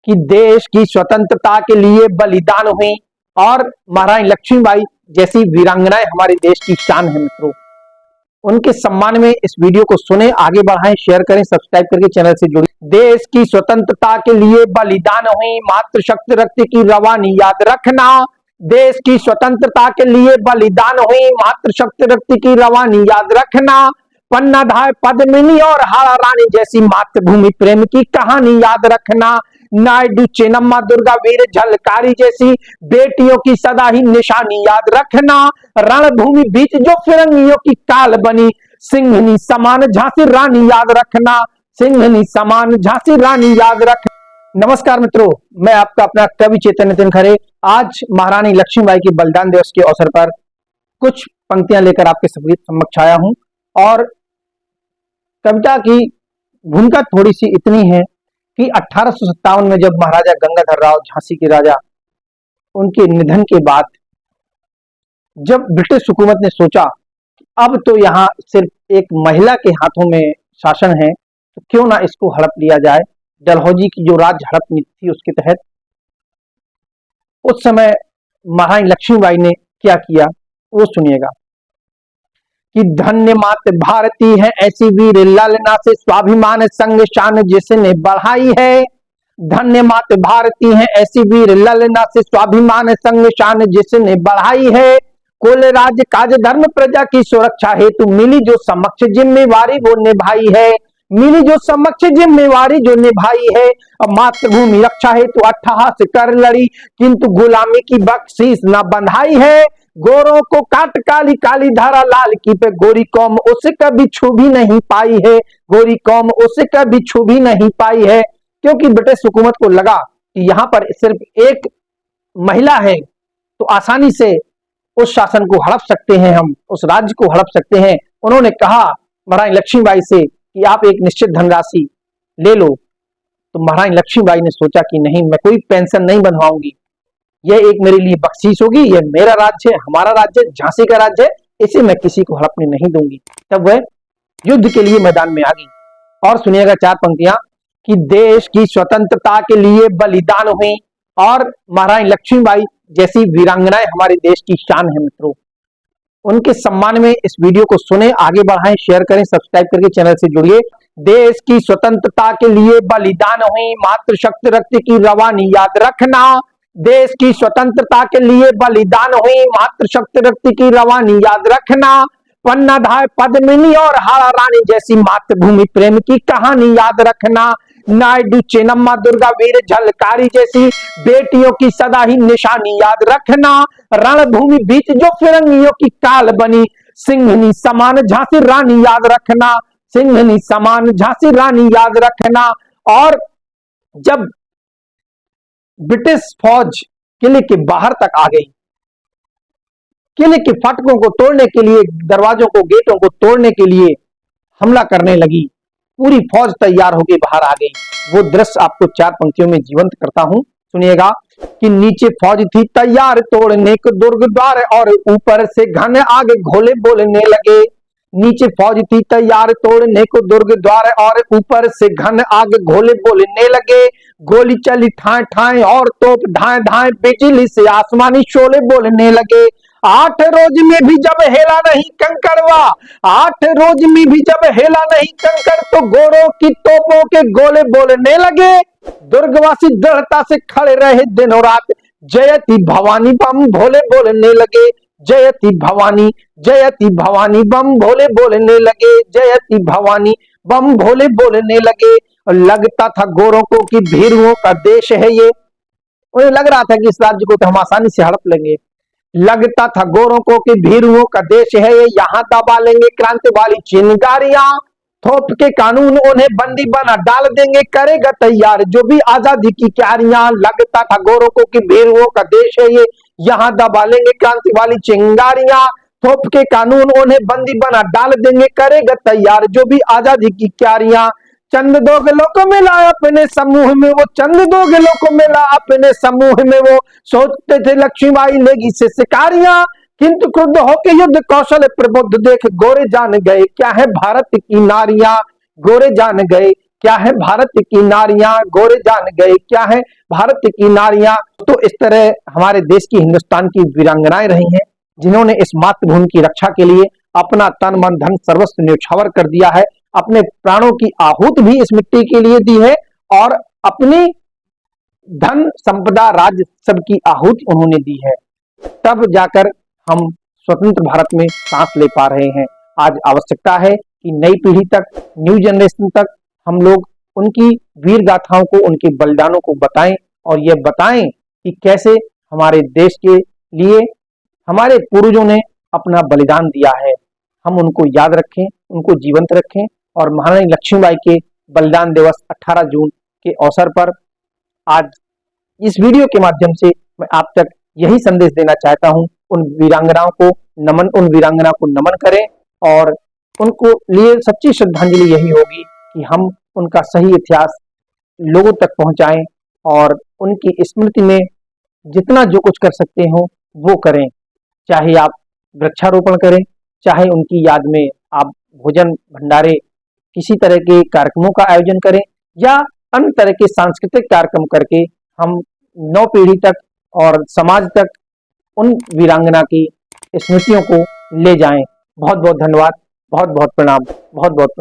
कि देश की स्वतंत्रता के लिए बलिदान हुई और महारानी लक्ष्मीबाई जैसी वीरांगनाएं हमारे देश की शान है मित्रों। उनके सम्मान में इस वीडियो को सुने, आगे बढ़ाएं, शेयर करें, सब्सक्राइब करके चैनल से जुड़िए। देश की स्वतंत्रता के लिए बलिदान हुई, मातृशक्ति रक्त की रवानी याद रखना। देश की स्वतंत्रता के लिए बलिदान हुई, मातृशक्ति रक्त की रवानी याद रखना। पन्ना धाय पद्मिनी और हारा रानी जैसी मातृभूमि प्रेम की कहानी याद रखना। नायडू चेन्नम्मा दुर्गा वीर झलकारी जैसी बेटियों की सदा ही निशानी याद रखना। रणभूमि बीच जो फिरंगियों की काल बनी, सिंहनी समान झांसी रानी याद रखना। सिंहनी समान झांसी रानी याद रख। नमस्कार मित्रों, मैं आपका अपना कवि चैतन्य तिनखरे आज महारानी लक्ष्मीबाई के बलिदान दिवस के अवसर पर कुछ पंक्तियां लेकर आपके समक्ष आया हूं। और कविता की भूमिका थोड़ी सी इतनी है कि 1857 में जब महाराजा गंगाधर राव झांसी के राजा उनके निधन के बाद जब ब्रिटिश हुकूमत ने सोचा अब तो यहाँ सिर्फ एक महिला के हाथों में शासन है, तो क्यों ना इसको हड़प लिया जाए। डलहौजी की जो राज हड़प नीति थी उसके तहत उस समय महारानी लक्ष्मीबाई ने क्या किया वो सुनिएगा कि धन्य मात भारती है ऐसी वीर ललना से स्वाभिमान संग शान जिसने बढ़ाई है। धन्य मात भारती है ऐसी वीर ललना से स्वाभिमान संग शान जिसने बढ़ाई है। कुल राज काज धर्म प्रजा की सुरक्षा हेतु मिली जो समक्ष जिम्मेवारी वो निभाई है। मिली जो समक्ष जिम्मेवारी जो निभाई है। अब मातृभूमि रक्षा हेतु अट्ठहास कर लड़ी, किंतु गुलामी की बख्शीश न बंधाई है। गोरों को काट काली काली धारा लाल की पे गोरी कौम उसे कभी छू भी नहीं पाई है। गोरी कौम उसे कभी छू भी नहीं पाई है, क्योंकि ब्रिटिश हुकूमत को लगा कि यहाँ पर सिर्फ एक महिला है तो आसानी से उस शासन को हड़प सकते हैं, हम उस राज्य को हड़प सकते हैं। उन्होंने कहा महारानी लक्ष्मीबाई से कि आप एक निश्चित धनराशि ले लो। तो महारानी लक्ष्मीबाई ने सोचा कि नहीं, मैं कोई पेंशन नहीं बनवाऊंगी, यह एक मेरे लिए बख्शीश होगी, यह मेरा राज्य है, हमारा राज्य है, झांसी का राज्य है, इसे मैं किसी को हड़पने नहीं दूंगी। तब वह युद्ध के लिए मैदान में आ गई। और सुनिएगा चार पंक्तियां कि देश की स्वतंत्रता के लिए बलिदान हुई और महारानी लक्ष्मीबाई जैसी वीरांगनाएं हमारे देश की शान है मित्रों। उनके सम्मान में इस वीडियो को सुने, आगे बढ़ाएं, शेयर करें, सब्सक्राइब करके चैनल से जुड़िए। देश की स्वतंत्रता के लिए बलिदान हुई, मातृशक्ति रक्त की रवानी याद रखना। देश की स्वतंत्रता के लिए बलिदान हुई, मातृशक्ति रक्त की रवानी याद रखना। पन्ना धाय पद्मिनी और हारा रानी जैसी मातृभूमि प्रेम की कहानी याद रखना। नायडू चेन्नम्मा दुर्गा वीर झलकारी जैसी बेटियों की सदा ही निशानी याद रखना। रणभूमि बीच जो फिरंगियों की काल बनी, सिंहनी समान झांसी रानी याद रखना। सिंहनी समान झांसी रानी याद रखना। और जब ब्रिटिश फौज किले के बाहर तक आ गई, किले के फाटकों को तोड़ने के लिए, दरवाजों को, गेटों को तोड़ने के लिए हमला करने लगी, पूरी फौज तैयार होकर बाहर आ गई। वो दृश्य आपको चार पंक्तियों में जीवंत करता हूं, सुनिएगा कि नीचे फौज थी तैयार तोड़ने को दुर्ग द्वार और ऊपर से घन आग घोले बोलने लगे। नीचे फौज थी तैयार तोड़ने को दुर्ग द्वार और ऊपर से घन आग घोले बोलने लगे। गोली चली ठाए ठाए और तोप ढाए ढाए, बिजली से आसमानी शोले बोलने लगे। 8 रोज में भी जब हेला नहीं कंकड़वा, 8 रोज में भी जब हेला नहीं कंकड़, तो गोरों की तोपों के गोले बोलने लगे। दुर्गवासी दृढ़ता से खड़े रहे दिनों रात, जयती भवानी बम भोले बोलने लगे। जयती भवानी बम भोले बोलने लगे। जयती भवानी बम भोले बोलने लगे। और लगता था गोरों को कि भीरुओं का देश है ये। उन्हें लग रहा था कि इस राज्य को तो हम आसानी से हड़प लेंगे। लगता था गोरों को कि भीरुओं का देश है ये, यहाँ दबा लेंगे क्रांति वाली चिंगारियां। थोप के कानून उन्हें बंदी बना डाल देंगे, करेगा तैयार जो भी आजादी की क्यारियां। लगता था गोरों को कि भीरुओं का देश है ये, यहाँ दबा लेंगे क्रांति वाली चिंगारियां। थोप के कानून उन्हें बंदी बना डाल देंगे, करेगा तैयार जो भी आजादी की क्यारियां। चंद दो गलों को मिला अपने समूह में वो, चंद दो गलों को मिला अपने समूह में वो, सोचते थे लक्ष्मीबाई लेगी से शिकारियां, किंतु क्रुद्ध होके युद्ध कौशल प्रबुद्ध देख गोरे जान गए क्या है भारत की नारियां। गोरे जान गए क्या है भारत की नारियां, गोरे जान गए क्या है भारत की नारियां। तो इस तरह हमारे देश की, हिंदुस्तान की वीरांगनाएं रही हैं, जिन्होंने इस मातृभूमि की रक्षा के लिए अपना तन मन धन सर्वस्व न्यौछावर कर दिया है, अपने प्राणों की आहूत भी इस मिट्टी के लिए दी है, और अपनी धन संपदा राज्य सबकी आहूति उन्होंने दी है। तब जाकर हम स्वतंत्र भारत में सांस ले पा रहे हैं। आज आवश्यकता है कि नई पीढ़ी तक, न्यू जनरेशन तक हम लोग उनकी वीर गाथाओं को, उनके बलिदानों को बताएं, और ये बताएं कि कैसे हमारे देश के लिए हमारे पूर्वजों ने अपना बलिदान दिया है। हम उनको याद रखें, उनको जीवंत रखें, और महारानी लक्ष्मीबाई के बलिदान दिवस 18 जून के अवसर पर आज इस वीडियो के माध्यम से मैं आप तक यही संदेश देना चाहता हूं, उन वीरांगनाओं को नमन, उन वीरांगना को नमन करें, और उनको लिए सच्ची श्रद्धांजलि यही होगी कि हम उनका सही इतिहास लोगों तक पहुंचाएं, और उनकी स्मृति में जितना जो कुछ कर सकते हो वो करें। चाहे आप वृक्षारोपण करें, चाहे उनकी याद में आप भोजन भंडारे, किसी तरह के कार्यक्रमों का आयोजन करें, या अन्य तरह के सांस्कृतिक कार्यक्रम करके हम नौ पीढ़ी तक और समाज तक उन वीरांगना की स्मृतियों को ले जाएं। बहुत बहुत धन्यवाद, बहुत बहुत प्रणाम, बहुत बहुत प्रणाम।